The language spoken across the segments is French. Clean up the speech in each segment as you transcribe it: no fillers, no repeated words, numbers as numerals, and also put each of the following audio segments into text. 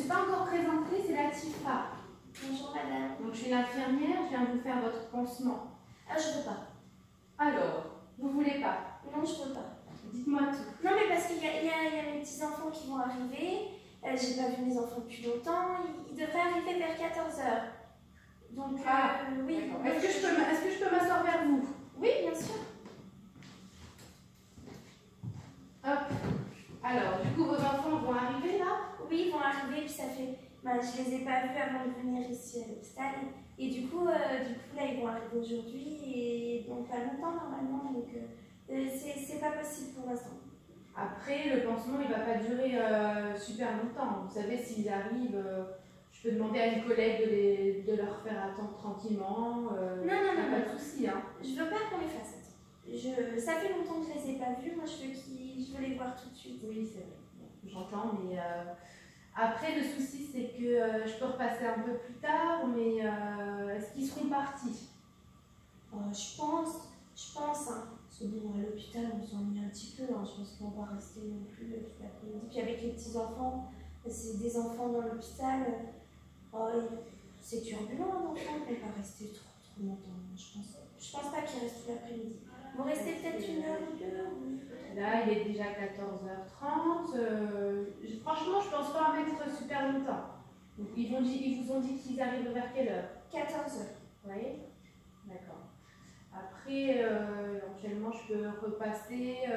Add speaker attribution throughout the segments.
Speaker 1: pas encore présentée, c'est la Tifa.
Speaker 2: Bonjour madame.
Speaker 1: Donc je suis l'infirmière, je viens vous faire votre pansement.
Speaker 2: Ah, je veux pas.
Speaker 1: Alors, vous voulez pas?
Speaker 2: Non, je veux pas.
Speaker 1: Dites-moi tout.
Speaker 2: Non, mais parce qu'il y a mes petits-enfants qui vont arriver. J'ai pas vu mes enfants depuis longtemps. Ils devraient arriver vers 14 h. Donc, oui.
Speaker 1: Est-ce que je peux m'asseoir vers vous?
Speaker 2: Oui, bien sûr.
Speaker 1: Hop. Alors, du coup, vos enfants vont arriver là?
Speaker 2: Oui, ils vont arriver, puis ça fait... je les ai pas vus avant de venir ici à l'hôpital. Et du coup, là, ils vont arriver aujourd'hui et donc pas longtemps normalement. Donc, c'est pas possible pour l'instant.
Speaker 1: Après, le pansement, il va pas durer super longtemps. Vous savez, s'ils arrivent, je peux demander à une collègue de leur faire attendre tranquillement.
Speaker 2: Non,
Speaker 1: pas de souci, hein.
Speaker 2: Je veux pas qu'on les fasse attendre. Ça fait longtemps que je les ai pas vus. Moi, je veux les voir tout de suite.
Speaker 1: Oui, c'est vrai. J'entends, mais après, le souci, c'est que je peux repasser un peu plus tard, mais est-ce qu'ils seront partis?
Speaker 2: Je pense, hein. Parce que bon, à l'hôpital, on s'ennuie un petit peu. Hein. Je pense qu'on va rester non plus toute l'après-midi. Puis avec les petits-enfants, c'est des enfants dans l'hôpital. C'est turbulent, un enfant. On ne peut pas rester trop longtemps. Je pense pas qu'ils restent tout l'après-midi. Vous restez peut-être 1 heure ou 2.
Speaker 1: Là, il est déjà 14h30. Franchement, je pense pas en mettre super longtemps. Donc, ils vous ont dit qu'ils arrivent vers quelle heure?
Speaker 2: 14 h.
Speaker 1: Vous voyez? D'accord. Après, éventuellement, je peux repasser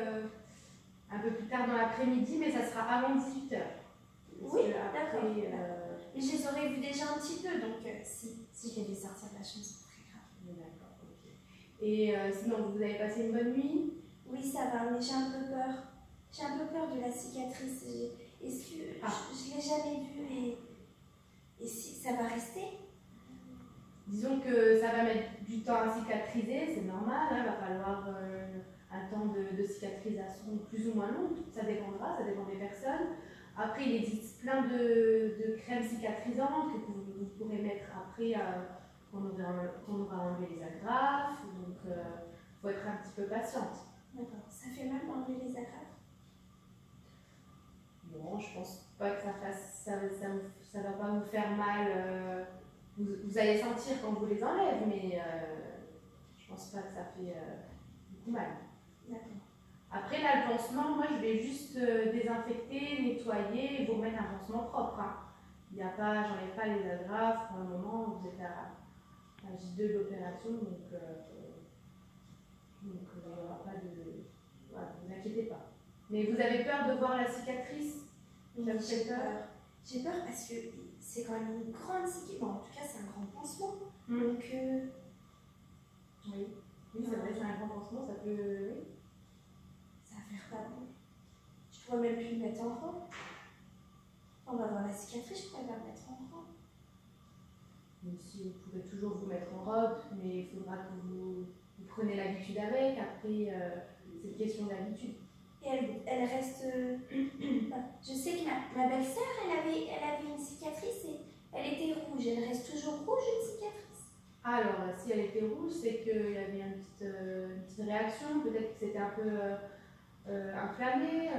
Speaker 1: un peu plus tard dans l'après-midi, mais ça sera avant 18 h.
Speaker 2: Oui, d'accord. Mais je les aurais vus déjà un petit peu, donc si je les sortir de la chambre, c'est pas très grave.
Speaker 1: D'accord, ok. Et sinon, vous avez passé une bonne nuit?
Speaker 2: Oui, ça va, mais j'ai un peu peur. J'ai un peu peur de la cicatrice. Est-ce que je ne l'ai jamais vue et si ça va rester?
Speaker 1: Disons que ça va mettre du temps à cicatriser, c'est normal, hein, il va falloir un temps de cicatrisation plus ou moins long, ça dépendra, ça dépend des personnes. Après, il existe plein de crèmes cicatrisantes que vous pourrez mettre après quand on aura enlevé les agrafes, donc il faut être un petit peu patiente.
Speaker 2: D'accord, ça fait mal d'enlever les agrafes?
Speaker 1: Non, je pense pas que ça va pas vous faire mal. Vous allez sentir quand vous les enlèvez, mais je pense pas que ça fait beaucoup mal.
Speaker 2: D'accord.
Speaker 1: Après, là, le pansement, moi, je vais juste désinfecter, nettoyer et vous remettre un pansement propre. Hein. J'enlève pas les agrafes. Pour le moment, vous êtes à J2 de l'opération, donc il n'y aura pas de... Voilà, ne vous inquiétez pas. Mais vous avez peur de voir la cicatrice?
Speaker 2: Oui, j'ai peur. J'ai peur parce que c'est quand même une grande cicatrice. Bon, en tout cas, c'est un grand pansement. Donc,
Speaker 1: oui, c'est vrai, c'est un grand pansement, ça peut... Oui.
Speaker 2: Ça va faire pas bon. Je pourrais même plus le mettre en robe. On va voir la cicatrice, je pourrais pas me mettre en robe.
Speaker 1: Même si vous pouvez toujours vous mettre en robe, mais il faudra que vous preniez l'habitude avec. Après, c'est une question d'habitude.
Speaker 2: Et elle reste... Je sais que ma belle-sœur, elle avait une cicatrice et elle était rouge. Elle reste toujours rouge, une cicatrice?
Speaker 1: Alors, si elle était rouge, c'est qu'il y avait une petite réaction. Peut-être que c'était un peu inflammé.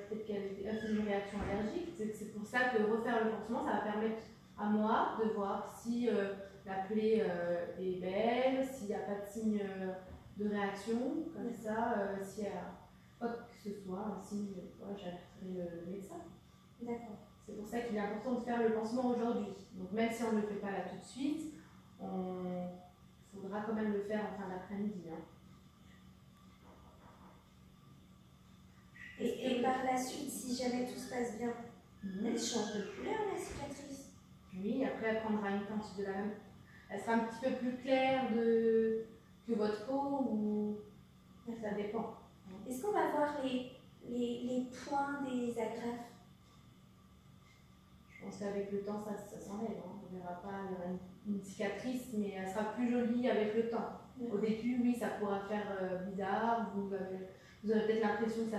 Speaker 1: Peut-être qu'elle a fait une réaction allergique. C'est pour ça que refaire le pansement, ça va permettre à moi de voir si la plaie est belle, s'il n'y a pas de signe de réaction. Comme ça, s'il y a quoi que ce soit, un signe, j'alerterai le médecin.
Speaker 2: D'accord.
Speaker 1: C'est pour ça qu'il est important de faire le pansement aujourd'hui. Donc même si on ne le fait pas là tout de suite, il faudra quand même le faire en fin d'après-midi. Hein.
Speaker 2: Et par la suite, si jamais tout se passe bien, elle change de couleur, la cicatrice?
Speaker 1: Oui, après elle prendra une teinte de la même. Elle sera un petit peu plus claire que votre peau ou ça dépend.
Speaker 2: Est-ce qu'on va voir les points des agrafes?
Speaker 1: Je pense qu'avec le temps, ça s'enlève. Hein. On ne verra pas, il y aura une cicatrice, mais elle sera plus jolie avec le temps. Au début, oui, ça pourra faire bizarre. Vous aurez peut-être l'impression que ça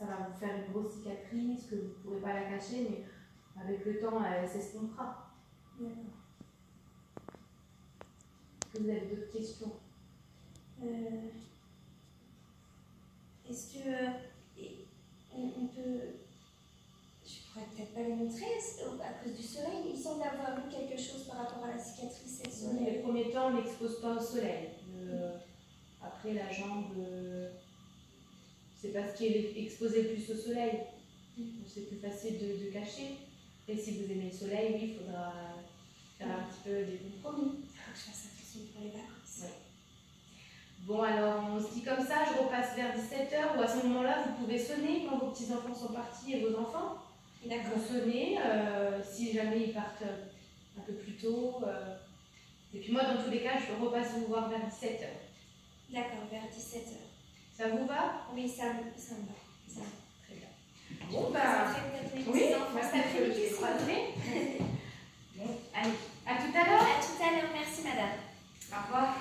Speaker 1: va vous faire une grosse cicatrice, que vous ne pourrez pas la cacher, mais avec le temps, elle s'estompera.
Speaker 2: D'accord.
Speaker 1: Est-ce que vous avez d'autres questions?
Speaker 2: Est-ce que on peut... Je pourrais peut-être pas les montrer. à cause du soleil. Il semble avoir eu quelque chose par rapport à la cicatrice et le
Speaker 1: Dans
Speaker 2: soleil.
Speaker 1: les premiers temps, on n'expose pas au soleil. Après, la jambe, c'est parce qu'elle est exposée plus au soleil. C'est plus facile de cacher. Et si vous aimez le soleil, oui, il faudra faire un petit peu des compromis.
Speaker 2: Il faut que je fasse attention pour les vacances.
Speaker 1: Ouais. Bon, alors on se dit comme ça, je repasse vers 17h, ou à ce moment-là, vous pouvez sonner quand vos petits-enfants sont partis et vos enfants.
Speaker 2: D'accord.
Speaker 1: Vous sonnez, si jamais ils partent un peu plus tôt. Et puis moi, dans tous les cas, je repasse vous voir vers 17h.
Speaker 2: D'accord, vers 17h.
Speaker 1: Ça vous va?
Speaker 2: Oui, ça me va. Ça me va.
Speaker 1: Très bien. Bon, bah, oui, merci, je les croiserai. Bon, allez, à tout à l'heure.
Speaker 2: À tout à l'heure, merci madame.
Speaker 1: Au revoir.